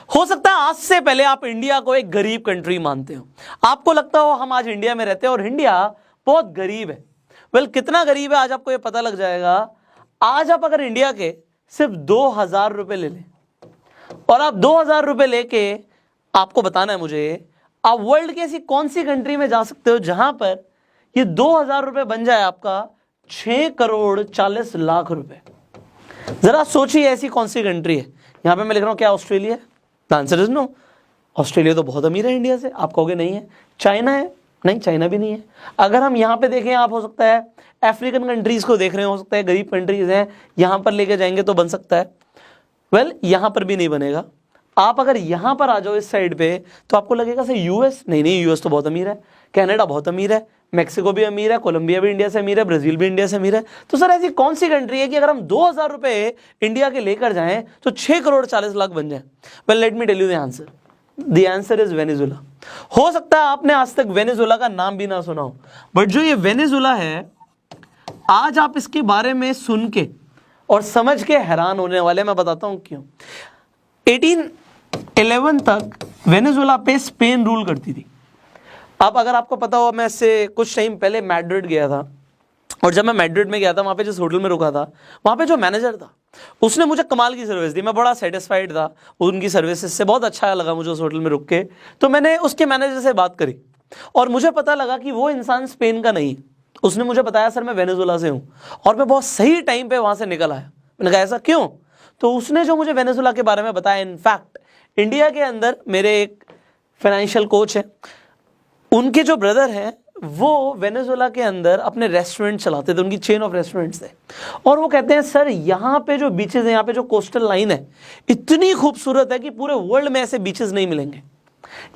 हो सकता है आज से पहले आप इंडिया को एक गरीब कंट्री मानते हो, आपको लगता हो हम आज इंडिया में रहते हैं और इंडिया बहुत गरीब है। वेल, कितना गरीब है आज आपको ये पता लग जाएगा। आज आप अगर इंडिया के सिर्फ 2000 रुपए ले लें और आप 2000 रुपए लेके आपको बताना है मुझे, आप वर्ल्ड की ऐसी कौन सी कंट्री में जा सकते हो जहां पर ये 2000 रुपए बन जाए आपका 6 करोड़ 40 लाख रुपए। जरा सोचिए ऐसी कौन सी कंट्री है। यहां पे मैं लिख रहा हूं क्या ऑस्ट्रेलिया है? The answer is no. Australia तो बहुत अमीर है इंडिया से, आप कहोगे नहीं है। चाइना है? नहीं, चाइना भी नहीं है। अगर हम यहां पे देखें, आप हो सकता है अफ्रीकन कंट्रीज को देख रहे हो सकता है गरीब कंट्रीज हैं, यहां पर लेके जाएंगे तो बन सकता है। वेल, यहां पर भी नहीं बनेगा। आप अगर यहां पर आ जाओ इस साइड पे तो आपको लगेगा सर यूएस, नहीं, यूएस तो बहुत अमीर है, कनाडा बहुत अमीर है, मैक्सिको भी अमीर है, कोलंबिया भी इंडिया से अमीर है, ब्राजील भी इंडिया से अमीर है। तो सर ऐसी कौन सी कंट्री है कि अगर हम 2000 रुपए इंडिया के लेकर जाएं तो 6 करोड़ 40 लाख बन जाए? Well, let me tell you the answer. The answer is Venezuela. हो सकता है आपने आज तक वेनेजुला का नाम भी ना सुना हो, बट जो ये वेनेजुला है, आज आप इसके बारे में सुन के और समझ के हैरान होने वाले। मैं बताता हूं क्यों। 1811 तक वेनेजुला पे स्पेन रूल करती थी। अब अगर आपको पता हो, मैं इससे कुछ टाइम पहले मैड्रिड गया था और जब मैं मैड्रिड में गया था, वहां पे जिस होटल में रुका था, वहां पे जो मैनेजर था उसने मुझे कमाल की सर्विस दी। मैं बड़ा सेटिस्फाइड था उनकी सर्विसेज से, बहुत अच्छा लगा मुझे उस होटल में रुक के। तो मैंने उसके मैनेजर से बात करी और मुझे पता लगा कि वो इंसान स्पेन का नहीं। उसने मुझे बताया सर मैं वेनेजुला से हूँ, और मैं बहुत सही टाइम पे वहां से निकल आया। मैंने कहा ऐसा क्यों? तो उसने जो मुझे वेनेजुला के बारे में बताया, इनफैक्ट इंडिया के अंदर मेरे एक फाइनेंशियल कोच है, उनके जो ब्रदर हैं वो वेनेजुला के अंदर अपने रेस्टोरेंट चलाते थे, उनकी चेन ऑफ रेस्टोरेंट्स थे। और वो कहते हैं सर यहाँ पे जो बीचेस हैं, यहाँ पे जो कोस्टल लाइन है इतनी खूबसूरत है कि पूरे वर्ल्ड में ऐसे बीचेस नहीं मिलेंगे।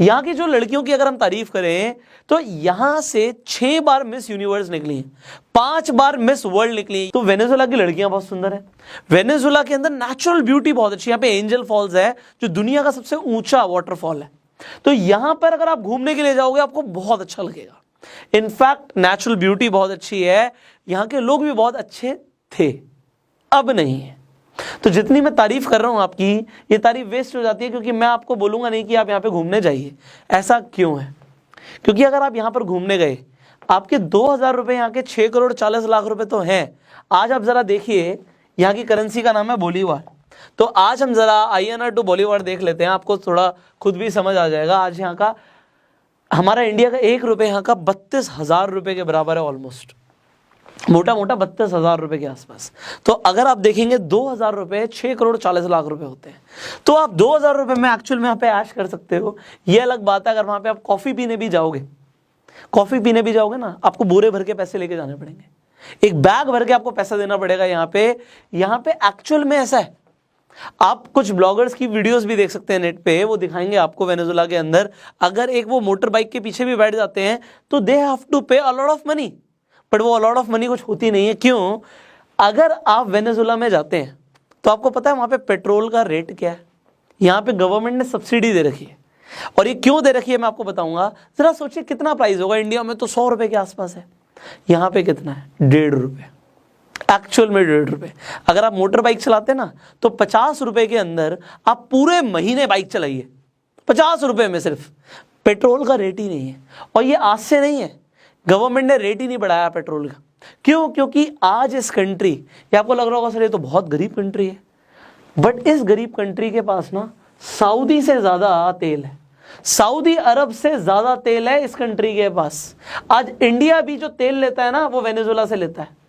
यहाँ की जो लड़कियों की अगर हम तारीफ करें तो यहाँ से 6 बार मिस यूनिवर्स निकली हैं, 5 बार मिस वर्ल्ड निकली हैं। तो वेनेजुला की लड़कियां बहुत सुंदर है। वेनेजुला के अंदर नेचुरल ब्यूटी बहुत अच्छी। यहाँ पे एंजल फॉल्स है जो दुनिया का सबसे ऊंचा वाटरफॉल है। तो यहां पर अगर आप घूमने के लिए जाओगे आपको बहुत अच्छा लगेगा। इनफैक्ट नेचुरल ब्यूटी बहुत अच्छी है, यहां के लोग भी बहुत अच्छे थे, अब नहीं है। तो जितनी मैं तारीफ कर रहा हूं आपकी, ये तारीफ वेस्ट हो जाती है, क्योंकि मैं आपको बोलूंगा नहीं कि आप यहां पे घूमने जाइए। ऐसा क्यों है? क्योंकि अगर आप यहां पर घूमने गए, आपके 2000 रुपए यहाँ के 6 करोड़ 40 लाख रुपए तो हैं। आज आप जरा देखिए, यहाँ की करेंसी का नाम है बोलीवार। तो आज हम जरा INR टू बॉलीवुड देख लेते हैं, आपको थोड़ा खुद भी समझ आ जाएगा। आज यहाँ का, हमारा इंडिया का 1 रुपये यहाँ का 32,000 रुपये के बराबर है, ऑलमोस्ट मोटा मोटा 32,000 रुपये के आसपास। तो अगर आप देखेंगे 2000 रुपये 6 करोड़ 40 लाख रुपए होते हैं। तो आप 2000 रुपये में एक्चुअल में यहाँ पे ऐश कर सकते हो। ये अलग बात है अगर वहाँ पे आप कॉफ़ी पीने भी जाओगे, कॉफ़ी पीने भी जाओगे ना, आपको बोरे भर के पैसे लेके जाने पड़ेंगे, एक बैग भर के आपको पैसा देना पड़ेगा। यहाँ पे एक्चुअल में ऐसा है। आप कुछ ब्लॉगर्स की वीडियोस भी देख सकते हैं नेट पे, वो दिखाएंगे आपको वेनेजुला के अंदर अगर एक वो मोटर बाइक के पीछे भी बैठ जाते हैं तो दे हैव टू पे a lot of money, but वो अ लॉट ऑफ मनी कुछ होती नहीं है। क्यों? अगर आप वेनेजुला में जाते हैं तो आपको पता है वहां पे पेट्रोल का रेट क्या है। यहाँ पे गवर्नमेंट ने सब्सिडी दे रखी है, और ये क्यों दे रखी है मैं आपको बताऊंगा। जरा सोचिए कितना प्राइस होगा। इंडिया में तो 100 रुपए के आसपास है, यहाँ पे कितना है? 1.5 रुपये। एक्चुअल में 1.5 रुपये। अगर आप मोटर बाइक चलाते ना तो 50 रुपए के अंदर आप पूरे महीने बाइक चलाइए, 50 रुपए में सिर्फ। पेट्रोल का रेट ही नहीं है, और ये आज से नहीं है, गवर्नमेंट ने रेट ही नहीं बढ़ाया पेट्रोल का। क्यों? क्योंकि आज इस कंट्री, ये आपको लग रहा होगा सर ये तो बहुत गरीब कंट्री है, बट इस गरीब कंट्री के पास ना सऊदी से ज्यादा तेल है, सऊदी अरब से ज्यादा तेल है इस कंट्री के पास। आज इंडिया भी जो तेल लेता है ना वो वेनेजुला से लेता है।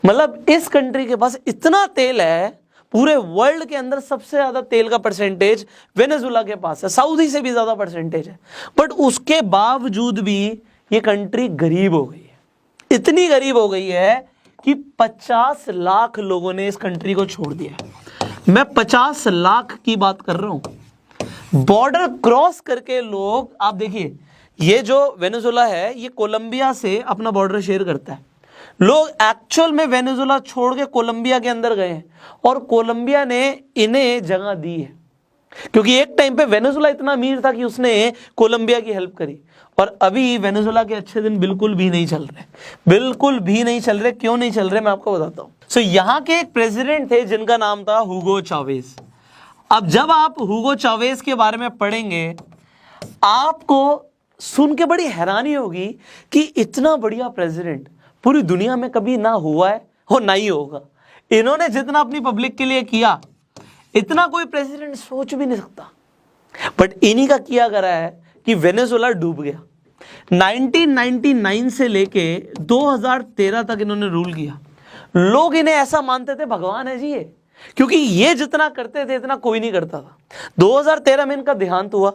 मतलब इस कंट्री के पास इतना तेल है, पूरे वर्ल्ड के अंदर सबसे ज्यादा तेल का परसेंटेज वेनेजुला के पास है, सऊदी से भी ज्यादा परसेंटेज है। बट उसके बावजूद भी ये कंट्री गरीब हो गई है। इतनी गरीब हो गई है कि 50 लाख लोगों ने इस कंट्री को छोड़ दिया है। मैं 50 लाख की बात कर रहा हूं। बॉर्डर क्रॉस करके लोग, आप देखिए ये जो वेनेजुला है ये कोलंबिया से अपना बॉर्डर शेयर करता है। लोग एक्चुअल में वेनेजुला छोड़ के कोलंबिया के अंदर गए हैं, और कोलंबिया ने इन्हें जगह दी है, क्योंकि एक टाइम पे वेनेजुला इतना अमीर था कि उसने कोलंबिया की हेल्प करी। और अभी वेनेजुला के अच्छे दिन बिल्कुल भी नहीं चल रहे, बिल्कुल भी नहीं चल रहे। क्यों नहीं चल रहे मैं आपको बताता हूं। सो यहाँ के एक प्रेसिडेंट थे जिनका नाम था हुगो चावेज। अब जब आप हुगो चावेज के बारे में पढ़ेंगे आपको सुन के बड़ी हैरानी होगी कि इतना बढ़िया प्रेसिडेंट पूरी दुनिया में कभी ना हुआ है और ना ही होगा। इन्होंने जितना अपनी पब्लिक के लिए किया इतना कोई प्रेसिडेंट सोच भी नहीं सकता। बट इन्हीं का किया करा है कि वेनेजुएला डूब गया। 1999 से लेके 2013 तक इन्होंने रूल किया। लोग इन्हें ऐसा मानते थे भगवान है जी ये, क्योंकि ये जितना करते थे इतना कोई नहीं करता था। 2013 में इनका देहांत हुआ।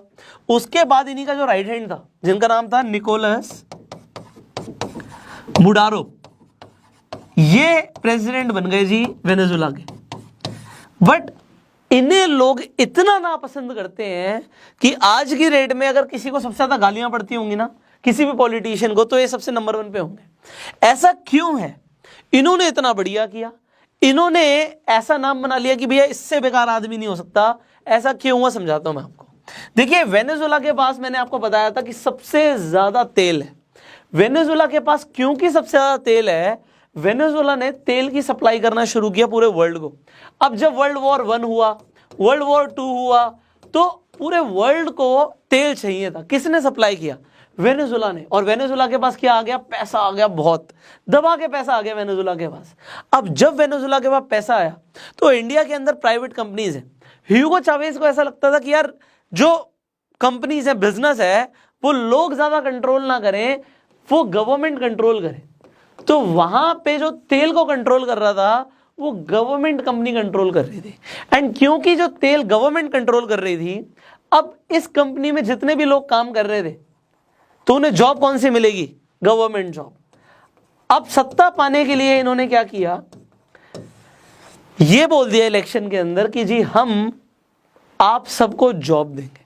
उसके बाद इन्हीं का जो राइट हैंड था जिनका नाम था निकोलस मुडारो, ये प्रेसिडेंट बन गए जी वेनेजुएला के। बट इन्हें लोग इतना नापसंद करते हैं कि आज की रेट में अगर किसी को सबसे ज्यादा गालियां पड़ती होंगी ना किसी भी पॉलिटिशियन को, तो ये सबसे नंबर 1 पे होंगे। ऐसा क्यों है? इन्होंने इतना बढ़िया किया, इन्होंने ऐसा नाम बना लिया कि भैया इससे बेकार आदमी नहीं हो सकता। ऐसा क्यों हुआ समझाता हूं मैं आपको। देखिए वेनेजुएला के पास मैंने आपको बताया था कि सबसे ज्यादा तेल है। वेनेजुएला के पास क्योंकि सबसे ज्यादा तेल है, वेनेजुएला ने तेल की सप्लाई करना शुरू किया पूरे वर्ल्ड को। अब जब वर्ल्ड वॉर 1 हुआ, वर्ल्ड वॉर 2 हुआ, तो पूरे वर्ल्ड को तेल चाहिए था। किसने सप्लाई किया? वेनेजुएला ने। और वेनेजुएला के पास क्या आ गया? पैसा आ गया, बहुत दबा के पैसा आ गया वेनेजुएला के पास। अब जब वेनेजुएला के पास पैसा आया तो इंडिया के अंदर प्राइवेट कंपनीज है। ह्यूगो चावेज को ऐसा लगता था कि यार जो कंपनीज है, बिजनेस है, वो लोग ज्यादा कंट्रोल ना करें, वो गवर्नमेंट कंट्रोल करे। तो वहां पे जो तेल को कंट्रोल कर रहा था वो गवर्नमेंट कंपनी कंट्रोल कर रही थी। एंड क्योंकि जो तेल गवर्नमेंट कंट्रोल कर रही थी, अब इस कंपनी में जितने भी लोग काम कर रहे थे तो उन्हें जॉब कौन सी मिलेगी? Government job. अब सत्ता पाने के लिए इन्होंने क्या किया? ये बोल दिया इलेक्शन के अंदर कि जी हम आप सबको जॉब देंगे।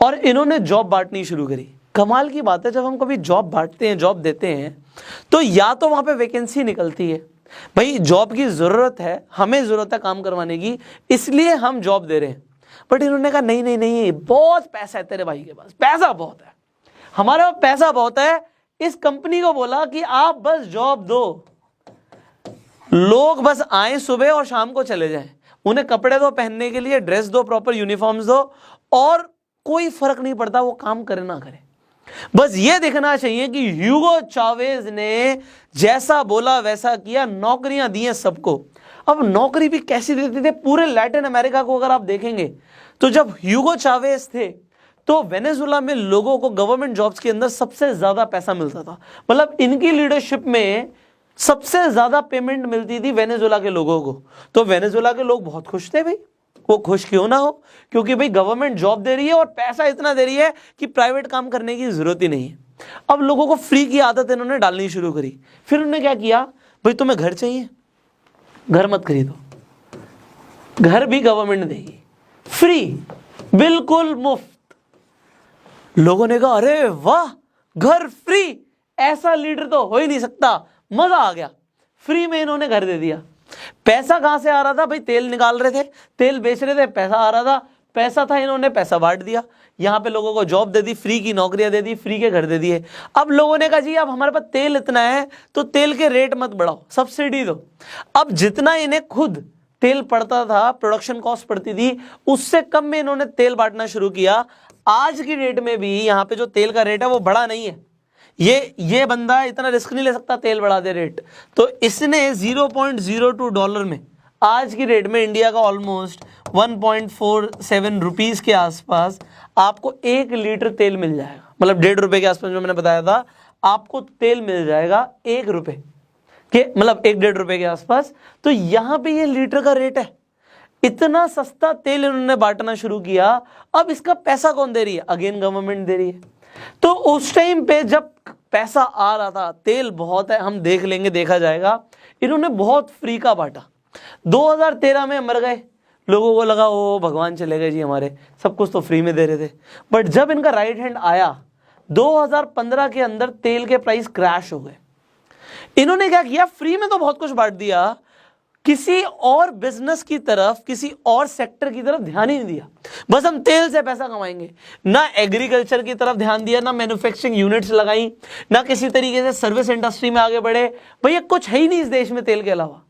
और इन्होंने जॉब बांटनी शुरू करी। कमाल की बात है, जब हम कभी जॉब बांटते हैं, जॉब देते हैं, तो या तो वहां पे वैकेंसी निकलती है, भाई जॉब की जरूरत है, हमें जरूरत है काम करवाने की, इसलिए हम जॉब दे रहे हैं। बट इन्होंने कहा नहीं नहीं नहीं, बहुत पैसा है तेरे भाई के पास, पैसा बहुत है, हमारे पास पैसा बहुत है। इस कंपनी को बोला कि आप बस जॉब दो, लोग बस आए सुबह और शाम को चले जाएं, उन्हें कपड़े दो पहनने के लिए, ड्रेस दो, प्रॉपर यूनिफॉर्म्स दो, और कोई फर्क नहीं पड़ता वो काम करे ना करे, बस ये देखना चाहिए कि ह्यूगो चावेज ने जैसा बोला वैसा किया, नौकरियां दी हैं सबको। अब नौकरी भी कैसी देते थे? पूरे लैटिन अमेरिका को अगर आप देखेंगे तो जब ह्यूगो चावेज थे तो वेनेजुएला में लोगों को गवर्नमेंट जॉब्स के अंदर सबसे ज्यादा पैसा मिलता था। मतलब इनकी लीडरशिप में सबसे ज्यादा पेमेंट मिलती थी वेनेजुएला के लोगों को। तो वेनेजुएला के लोग बहुत खुश थे भाई। वो खुश क्यों ना हो, क्योंकि भाई गवर्नमेंट जॉब दे रही है और पैसा इतना दे रही है कि प्राइवेट काम करने की जरूरत ही नहीं है। अब लोगों को फ्री की आदत इन्होंने डालनी शुरू करी। फिर उन्होंने क्या किया? भाई तुम्हें घर चाहिए, घर मत खरीदो, घर भी गवर्नमेंट देगी, फ्री, बिल्कुल मुफ्त। लोगों ने कहा अरे वाह, घर फ्री, ऐसा लीडर तो हो ही नहीं सकता, मजा आ गया। फ्री में इन्होंने घर दे दिया। पैसा कहां से आ रहा था? भाई तेल निकाल रहे थे, तेल बेच रहे थे, पैसा आ रहा था, पैसा था, इन्होंने पैसा बांट दिया, यहां पे लोगों को जॉब दे दी, फ्री की नौकरियां दे दी, फ्री के घर दे दिए। अब लोगों ने कहा जी अब हमारे पास तेल इतना है तो तेल के रेट मत बढ़ाओ, सब्सिडी दो। अब जितना इन्हें खुद तेल पड़ता था, प्रोडक्शन कॉस्ट पड़ती थी, उससे कम में इन्होंने तेल बांटना शुरू किया। आज की डेट में भी यहाँ पे जो तेल का रेट है वो बढ़ा नहीं है। ये बंदा इतना रिस्क नहीं ले सकता तेल बढ़ा दे रेट, तो इसने 0.02 डॉलर में आज की रेट में इंडिया का ऑलमोस्ट 1.47 रुपीज के आसपास आपको 1 लीटर तेल मिल जाएगा। मतलब 1.5 रुपए के आसपास जो मैंने बताया था, आपको तेल मिल जाएगा 1 रुपए के, मतलब 1-1.5 रुपए के आसपास। तो यहां पे ये लीटर का रेट है। इतना सस्ता तेल इन्होंने बांटना शुरू किया। अब इसका पैसा कौन दे रही है? अगेन गवर्नमेंट दे रही है। तो उस टाइम पे जब पैसा आ रहा था, तेल बहुत है, हम देख लेंगे, देखा जाएगा, इन्होंने बहुत फ्री का बांटा। 2013 में मर गए, लोगों को लगा ओ भगवान चले गए जी हमारे, सब कुछ तो फ्री में दे रहे थे। बट जब इनका राइट हैंड आया 2015 के अंदर तेल के प्राइस क्रैश हो गए। इन्होंने क्या किया? फ्री में तो बहुत कुछ बांट दिया, किसी और बिजनेस की तरफ, किसी और सेक्टर की तरफ ध्यान ही नहीं दिया। बस हम तेल से पैसा कमाएंगे। ना एग्रीकल्चर की तरफ ध्यान दिया, ना मैन्युफैक्चरिंग यूनिट्स लगाई, ना किसी तरीके से सर्विस इंडस्ट्री में आगे बढ़े। भैया कुछ है ही नहीं इस देश में तेल के अलावा।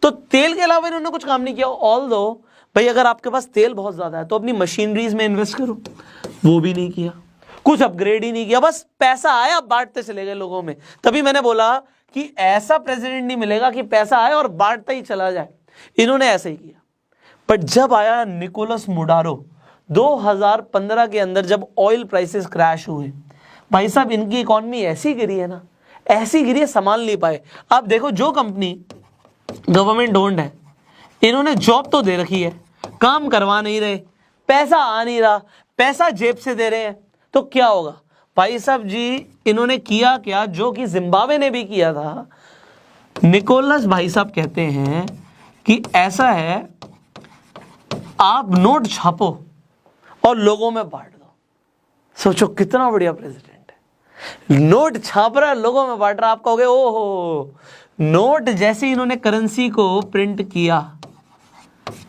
तो तेल के अलावा इन्होंने कुछ काम नहीं किया। ऑल्दो भाई अगर आपके पास तेल बहुत ज्यादा है तो अपनी मशीनरीज में इन्वेस्ट करो, वो भी नहीं किया, कुछ अपग्रेड ही नहीं किया, बस पैसा आया बांटते चले गए लोगों में। तभी मैंने बोला कि ऐसा प्रेसिडेंट नहीं मिलेगा कि पैसा आए और बांटता ही चला जाए, इन्होंने ऐसे ही किया। पर जब आया निकोलस मुडारो 2015 के अंदर, जब ऑयल प्राइसेस क्रैश हुए, भाई साहब इनकी इकॉनमी ऐसी गिरी है ना, ऐसी गिरी है, संभाल नहीं पाए। आप देखो जो कंपनी गवर्नमेंट ओन्ड है, इन्होंने जॉब तो दे रखी है, काम करवा नहीं रहे, पैसा आ नहीं रहा, पैसा जेब से दे रहे हैं, तो क्या होगा भाई साहब जी? इन्होंने किया क्या जो कि जिम्बाब्वे ने भी किया था। निकोलस भाई साहब कहते हैं कि ऐसा है, आप नोट छापो और लोगों में बांट दो। सोचो कितना बढ़िया प्रेसिडेंट है, नोट छाप रहा है, लोगों में बांट रहा है। आप कहोगे ओहो, नोट जैसे इन्होंने करेंसी को प्रिंट किया,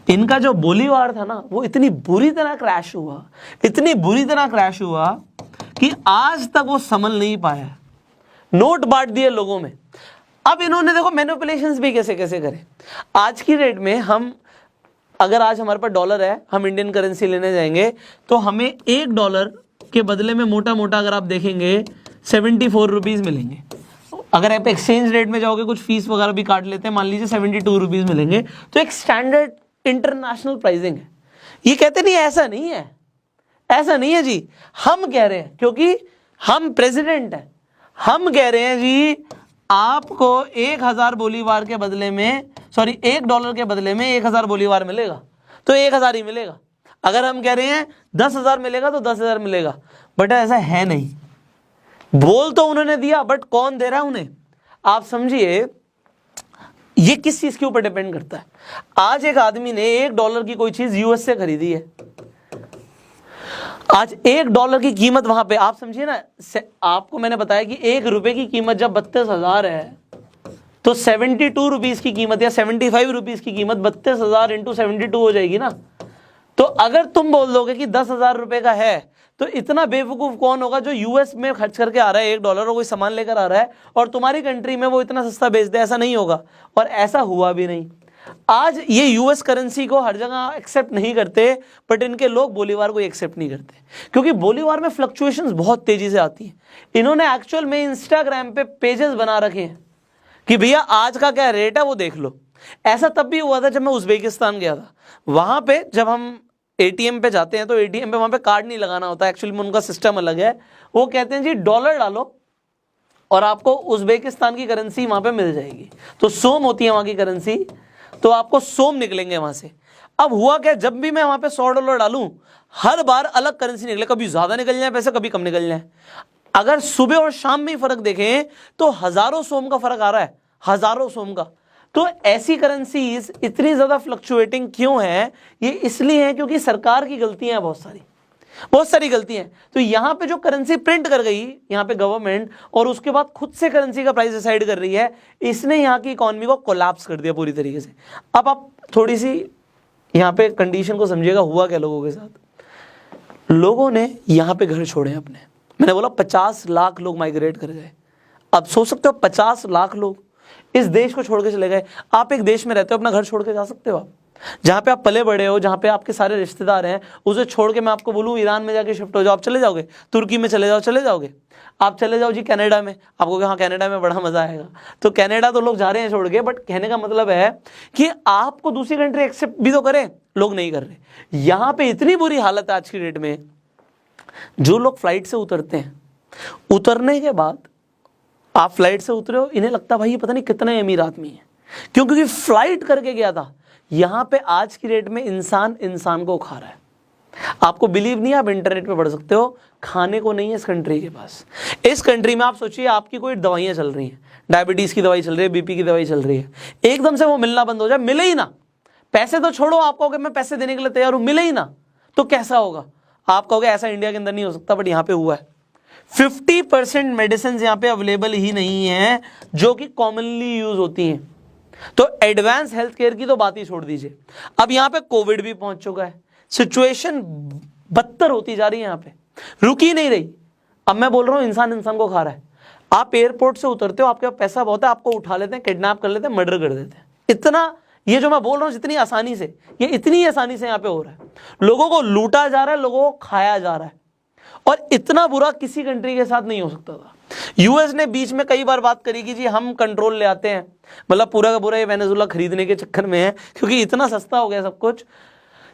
इनका जो बोलीवार था ना, वो इतनी बुरी तरह क्रैश हुआ, इतनी बुरी तरह क्रैश हुआ कि आज तक वो संभल नहीं पाया। नोट बांट दिए लोगों में। अब इन्होंने देखो मैनिपुलेशंस भी कैसे कैसे करे। आज की डेट में हम, अगर आज हमारे पास डॉलर है, हम इंडियन करेंसी लेने जाएंगे तो हमें $1 के बदले में मोटा मोटा अगर आप देखेंगे 74 रुपीज मिलेंगे। अगर आप एक्सचेंज रेट में जाओगे, कुछ फीस वगैरह भी काट लेते हैं, मान लीजिए 72 रुपीज मिलेंगे, तो एक स्टैंडर्ड इंटरनेशनल प्राइसिंग है। ये कहते नहीं ऐसा नहीं है, ऐसा नहीं है जी, हम कह रहे हैं क्योंकि हम प्रेसिडेंट हैं, हम कह रहे हैं जी आपको 1000 बोलीवार के बदले में, सॉरी $1 के बदले में 1000 बोलीवार मिलेगा, तो 1000 ही मिलेगा। अगर हम कह रहे हैं 10,000 मिलेगा तो 10,000 मिलेगा, बट ऐसा है नहीं। बोल तो उन्होंने दिया, बट कौन दे रहा है उन्हें? आप समझिए ये किस चीज के ऊपर डिपेंड करता है। आज एक आदमी ने $1 की कोई चीज यूएस से खरीदी है, आज $1 की कीमत वहां पे, आप समझिए ना, आपको मैंने बताया कि ₹1 की कीमत जब 32,000 है, तो 72 रुपीज की कीमत या 75 रुपीज की कीमत 32,000 इंटू 72 हो जाएगी ना। तो अगर तुम बोल दोगे कि 10,000 रुपए का है, तो इतना बेवकूफ कौन होगा जो यूएस में खर्च करके आ रहा है $1 और कोई सामान लेकर आ रहा है और तुम्हारी कंट्री में वो इतना सस्ता बेच दे? ऐसा नहीं होगा, और ऐसा हुआ भी नहीं। आज ये यूएस करेंसी को हर जगह एक्सेप्ट नहीं करते, बट इनके लोग बोलीवार को एक्सेप्ट नहीं करते, क्योंकि बोलीवार में फ्लक्चुएशंस बहुत तेजी से आती हैं। इन्होंने एक्चुअल में इंस्टाग्राम पे पेजेस बना रखे हैं कि भैया आज का क्या रेट है वो देख लो। ऐसा तब भी हुआ था जब मैं उज्बेकिस्तान गया था। वहां पे जब हम एटीएम पे जाते हैं तो एटीएम पे वहां पे कार्ड नहीं लगाना होता, एक्चुअली में उनका सिस्टम अलग है। वो कहते हैं जी $1 डालो और आपको उज्बेकिस्तान की करेंसी वहां पे मिल जाएगी। तो सोम होती है वहां की करेंसी, तो आपको सोम निकलेंगे वहां से। अब हुआ क्या, जब भी मैं वहां पे $100 डालूं, हर बार अलग करेंसी निकले, कभी ज्यादा निकल जाए पैसे, कभी कम निकल जाए। अगर सुबह और शाम में फर्क देखें तो हजारों सोम का फर्क आ रहा है, हजारों सोम का। तो ऐसी करेंसीज इतनी ज्यादा फ्लक्चुएटिंग क्यों है? ये इसलिए है क्योंकि सरकार की गलतियां हैं, बहुत सारी गलतियां। तो यहां पे जो करेंसी प्रिंट कर गई यहां पे गवर्नमेंट, और उसके बाद खुद से करेंसी का प्राइस डिसाइड कर रही है, इसने यहां की इकोनॉमी को कोलैप्स कर दिया पूरी तरीके से। अब आप थोड़ी सी यहां पे कंडीशन को समझिएगा, हुआ क्या लोगों के साथ। लोगों ने यहां पे घर छोड़े अपने, मैंने बोला 50 लाख लोग माइग्रेट कर गए। अब सोच सकते हो 50 लाख लोग इस देश को छोड़ के चले गए। आप एक देश में रहते हो, अपना घर छोड़ के जा सकते हो? आप जहां पे आप पले बड़े हो, जहां पे आपके सारे रिश्तेदार हैं, उसे छोड़ के मैं आपको बोलूं ईरान में जाके शिफ्ट हो जाओ, आप चले जाओगे? तुर्की में चले जाओगे? आप चले जाओ जी कनाडा में, आपको हाँ कनाडा में बड़ा मजा आएगा। तो कनाडा तो लोग जा रहे हैं छोड़ के, बट कहने का मतलब है कि आपको दूसरी कंट्री एक्सेप्ट भी तो करें, लोग नहीं कर रहे। यहां पे इतनी बुरी हालत है आज की डेट में, जो लोग फ्लाइट से उतरते हैं, उतरने के बाद आप फ्लाइट से उतरे हो, इन्हें लगता भाई ये पता नहीं कितने अमीर आदमी है, क्योंकि फ्लाइट करके गया था। यहां पे आज की डेट में इंसान इंसान को खा रहा है। आपको बिलीव नहीं, आप इंटरनेट पे पढ़ सकते हो, खाने को नहीं है इस कंट्री के पास। इस कंट्री में आप सोचिए आपकी कोई दवाइयां चल रही हैं, डायबिटीज की दवाई चल रही है, बीपी की दवाई चल रही है, एकदम से वो मिलना बंद हो जाए, मिले ही ना, पैसे तो छोड़ो, आप कहोगे मैं पैसे देने के लिए तैयार हूं, मिले ही ना, तो कैसा होगा? आप कहोगे ऐसा इंडिया के अंदर नहीं हो सकता, बट यहां पे हुआ है। 50% मेडिसिन यहां पे अवेलेबल ही नहीं है जो कि कॉमनली यूज होती हैं। तो एडवांस हेल्थ केयर की तो बात ही छोड़ दीजिए। अब यहां पे कोविड भी पहुंच चुका है, सिचुएशन बदतर होती जा रही है, यहां पे रुक ही नहीं रही। अब मैं बोल रहा हूं इंसान इंसान को खा रहा है। आप एयरपोर्ट से उतरते हो, आपके पास पैसा बहुत है, आपको उठा लेते हैं, किडनैप कर लेते हैं, मर्डर कर देते हैं। ये जो मैं बोल रहा हूं जितनी आसानी से, ये इतनी आसानी से यहां पे हो रहा है। लोगों को लूटा जा रहा है, लोगों को खाया जा रहा है, और इतना बुरा किसी कंट्री के साथ नहीं हो सकता था। यूएस ने बीच में कई बार बात करी कि जी हम कंट्रोल ले आते हैं, मतलब पूरा का पूरा ये वेनेजुला खरीदने के चक्कर में है क्योंकि इतना सस्ता हो गया सब कुछ।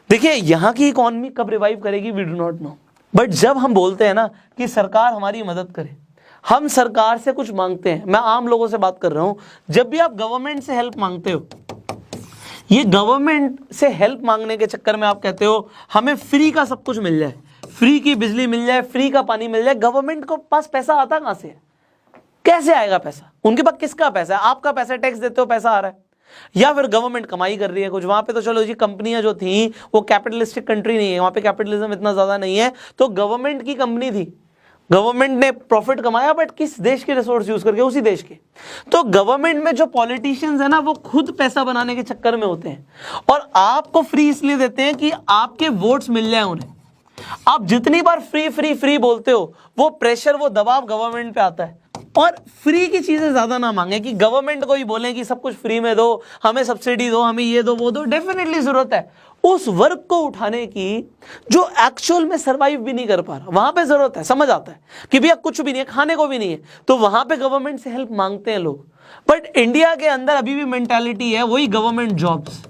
देखिए यहां की इकोनॉमी कब रिवाइव करेगी we do not know, but जब हम बोलते हैं ना कि सरकार हमारी मदद करे, हम सरकार से कुछ मांगते हैं, मैं आम लोगों से बात कर रहा हूं, जब भी आप गवर्नमेंट से हेल्प मांगते हो, ये गवर्नमेंट से हेल्प मांगने के चक्कर में आप कहते हो हमें फ्री का सब कुछ मिल जाए, फ्री की बिजली मिल जाए, फ्री का पानी मिल जाए। गवर्नमेंट को पास पैसा आता कहां से है? कैसे आएगा पैसा? उनके पास किसका पैसा है? आपका पैसा, टैक्स देते हो पैसा आ रहा है, या फिर गवर्नमेंट कमाई कर रही है कुछ वहां पे। तो चलो जी कंपनियां जो थी वो कैपिटलिस्टिक कंट्री नहीं है, वहां पे कैपिटलिज्म इतना ज्यादा नहीं है, तो गवर्नमेंट की कंपनी थी, गवर्नमेंट ने प्रॉफिट कमाया, बट किस देश के रिसोर्स यूज करके? उसी देश के। तो गवर्नमेंट में जो पॉलिटिशियंस है ना वो खुद पैसा बनाने के चक्कर में होते हैं, और आपको फ्री इसलिए देते हैं कि आपके वोट्स मिल जाए उन्हें। आप जितनी बार फ्री फ्री फ्री बोलते हो, वो प्रेशर, वो दबाव गवर्नमेंट पे आता है। और फ्री की चीजें ज्यादा ना मांगे कि गवर्नमेंट को ही बोलें कि सब कुछ फ्री में दो, हमें सब्सिडी दो, हमें ये दो वो दो। डेफिनेटली जरूरत है उस वर्ग को उठाने की जो एक्चुअल में सरवाइव भी नहीं कर पा रहा, वहां पे जरूरत है। समझ आता है कि भैया कुछ भी नहीं है, खाने को भी नहीं है, तो वहां पे गवर्नमेंट से हेल्प मांगते हैं लोग। बट इंडिया के अंदर अभी भी मेंटालिटी है वही गवर्नमेंट जॉब्स,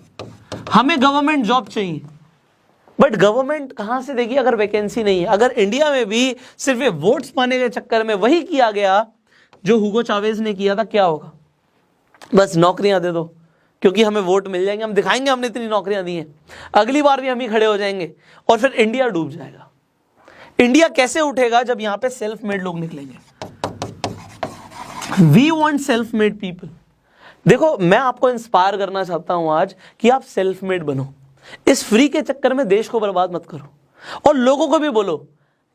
हमें गवर्नमेंट जॉब चाहिए। बट गवर्नमेंट कहां से देगी अगर वैकेंसी नहीं है? अगर इंडिया में भी सिर्फ ये वोट्स पाने के चक्कर में वही किया गया जो हुगो चावेज ने किया था, क्या होगा? बस नौकरियां दे दो क्योंकि हमें वोट मिल जाएंगे, हम दिखाएंगे हमने इतनी नौकरियां दी हैं, अगली बार भी हम ही खड़े हो जाएंगे, और फिर इंडिया डूब जाएगा। इंडिया कैसे उठेगा? जब यहां पे सेल्फ मेड लोग निकलेंगे। We want self made people. देखो मैं आपको इंस्पायर करना चाहता हूं आज कि आप सेल्फ मेड बनो। इस फ्री के चक्कर में देश को बर्बाद मत करो, और लोगों को भी बोलो।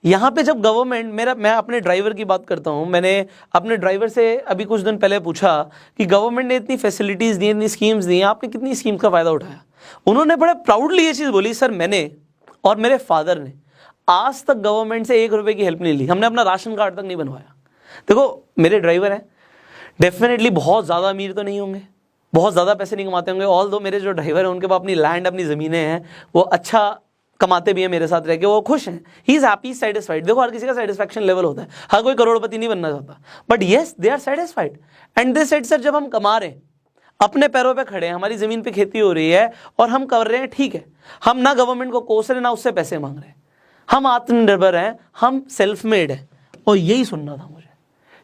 यहां पे जब गवर्नमेंट, मैं अपने ड्राइवर की बात करता हूं, मैंने अपने ड्राइवर से अभी कुछ दिन पहले पूछा कि गवर्नमेंट ने इतनी फैसिलिटीज दी, इतनी स्कीम्स दी, आपने कितनी स्कीम्स का फायदा उठाया? उन्होंने बड़े प्राउडली ये चीज बोली, सर मैंने और मेरे फादर ने आज तक गवर्नमेंट से 1 रुपए की हेल्प नहीं ली, हमने अपना राशन कार्ड तक नहीं बनवाया। देखो मेरे ड्राइवर हैं, डेफिनेटली बहुत ज्यादा अमीर तो नहीं होंगे, बहुत ज़्यादा पैसे नहीं कमाते होंगे, ऑल दो मेरे जो ड्राइवर हैं उनके पास अपनी लैंड, अपनी ज़मीनें हैं, वो अच्छा कमाते भी हैं, मेरे साथ रह के वो खुश हैं, ही इज़ हैप्पी, सेटिस्फाइड। देखो हर किसी का सेटिस्फैक्शन लेवल होता है, हर कोई करोड़पति नहीं बनना चाहता, but yes they are satisfied. And they said sir जब हम कमा रहे हैं, अपने पैरों पे खड़े हैं, हमारी ज़मीन पे खेती हो रही है और हम कर रहे हैं, ठीक है, हम ना गवर्नमेंट को कोस रहे ना उससे पैसे मांग रहे हैं, हम आत्मनिर्भर हैं, हम सेल्फ मेड हैं। और यही सुनना था मुझे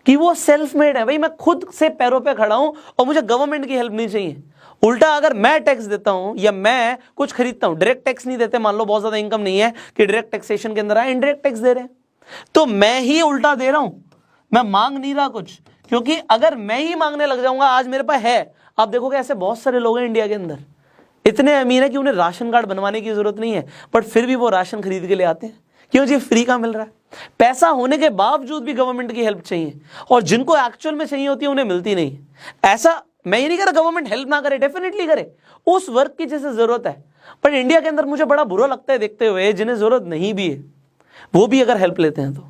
कि वो सेल्फ मेड है, भाई मैं खुद से पैरों पे खड़ा हूं और मुझे गवर्नमेंट की हेल्प नहीं चाहिए। उल्टा अगर मैं टैक्स देता हूं या मैं कुछ खरीदता हूं, डायरेक्ट टैक्स नहीं देते, मान लो बहुत ज्यादा इनकम नहीं है कि डायरेक्ट टैक्सेशन के अंदर आए, इंडायरेक्ट टैक्स दे रहे हैं, तो मैं ही उल्टा दे रहा हूं, मैं मांग नहीं रहा कुछ। क्योंकि अगर मैं ही मांगने लग जाऊंगा, आज मेरे पास है, आप देखोगे ऐसे बहुत सारे लोग हैं इंडिया के अंदर इतने अमीर है कि उन्हें राशन कार्ड बनवाने की जरूरत नहीं है, बट फिर भी वो राशन खरीद के ले आते हैं। क्यों जी? फ्री का मिल रहा है। पैसा होने के बावजूद भी गवर्नमेंट की हेल्प चाहिए, और जिनको एक्चुअल में चाहिए होती है उन्हें मिलती नहीं। ऐसा मैं ये नहीं कह रहा गवर्नमेंट हेल्प ना करे, डेफिनेटली करे, उस वर्ग की जैसे जरूरत है। पर इंडिया के अंदर मुझे बड़ा बुरा लगता है देखते हुए, जिन्हें जरूरत नहीं भी है वो भी अगर हेल्प लेते हैं तो।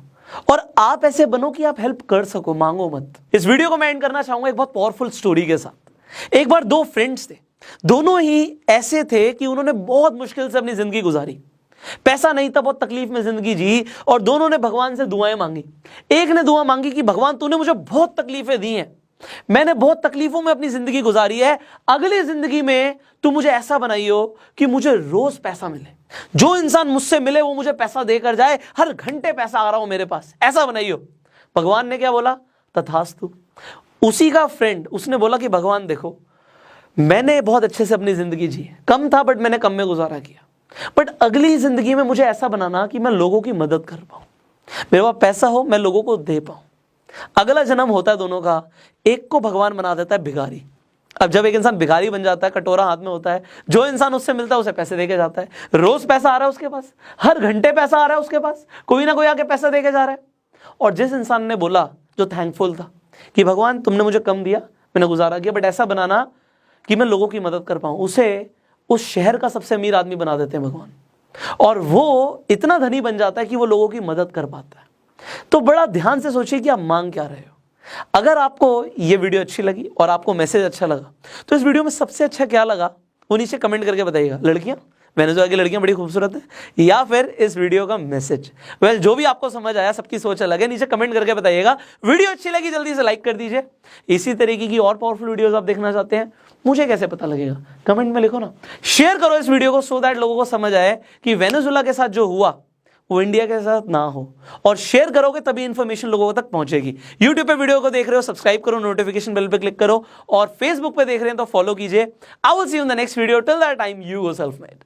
और आप ऐसे बनो कि आप हेल्प कर सको, मांगो मत। इस वीडियो को मैं एंड करना चाहूंगा एक बहुत पावरफुल स्टोरी के साथ। एक बार 2 फ्रेंड्स थे, दोनों ही ऐसे थे कि उन्होंने बहुत मुश्किल से अपनी जिंदगी गुजारी, पैसा नहीं था, बहुत तकलीफ में जिंदगी जी, और दोनों ने भगवान से दुआएं मांगी। एक ने दुआ मांगी कि भगवान तूने मुझे बहुत तकलीफें दी हैं, मैंने बहुत तकलीफों में अपनी जिंदगी गुजारी है, अगली जिंदगी में तू मुझे ऐसा बनाइयो कि मुझे रोज पैसा मिले, जो इंसान मुझसे मिले वो मुझे पैसा देकर जाए, हर घंटे पैसा आ रहा हो मेरे पास, ऐसा बनाइयो। भगवान ने क्या बोला? तथास्तु। उसी का फ्रेंड उसने बोला कि भगवान देखो मैंने बहुत अच्छे से अपनी जिंदगी जी, कम था बट मैंने कम में गुजारा किया, बट अगली जिंदगी में मुझे ऐसा बनाना कि मैं लोगों की मदद कर पाऊं, मेरे पास पैसा हो, मैं लोगों को दे पाऊं। अगला जन्म होता है दोनों का, एक को भगवान बना देता है भिखारी। अब जब एक इंसान भिखारी बन जाता है, कटोरा हाथ में होता है, जो इंसान उससे मिलता है उसे पैसे देके जाता है, रोज पैसा आ रहा है उसके पास, हर घंटे पैसा आ रहा है उसके पास, कोई ना कोई आके पैसा देके जा रहा है। और जिस इंसान ने बोला, जो थैंकफुल था कि भगवान तुमने मुझे कम दिया, मैंने गुजारा किया, बट ऐसा बनाना कि मैं लोगों की मदद कर पाऊं, उसे उस शहर का सबसे अमीर आदमी बना देते हैं भगवान, और वो इतना धनी बन जाता है कि वो लोगों की मदद कर पाता है। तो बड़ा ध्यान से सोचिए कि आप मांग क्या रहे हो। अगर आपको ये वीडियो अच्छी लगी और आपको मैसेज अच्छा लगा, तो इस वीडियो में सबसे अच्छा क्या लगा वो नीचे कमेंट करके बताइएगा। लड़कियां, वेनेजुएला की लड़कियां बड़ी खूबसूरत है, या फिर इस वीडियो का मैसेज। वेल, जो भी आपको समझ आया, सबकी सोच अलग है, नीचे कमेंट करके बताइएगा। वीडियो अच्छी लगी जल्दी से लाइक कर दीजिए। इसी तरीके की और पावरफुल वीडियोस आप देखना चाहते हैं, मुझे कैसे पता लगेगा? कमेंट में लिखो ना। शेयर करो इस वीडियो को, सो दैट लोगों को समझ आए कि वेनेजुएला के साथ जो हुआ वो इंडिया के साथ ना हो। और शेयर करोगे तभी इंफॉर्मेशन लोगों तक पहुंचेगी। यूट्यूब पे वीडियो को देख रहे हो, सब्सक्राइब करो, नोटिफिकेशन बेल पे क्लिक करो, और फेसबुक पे देख रहे हैं तो फॉलो कीजिए। I will see you in the next video. Till that time, you go self made.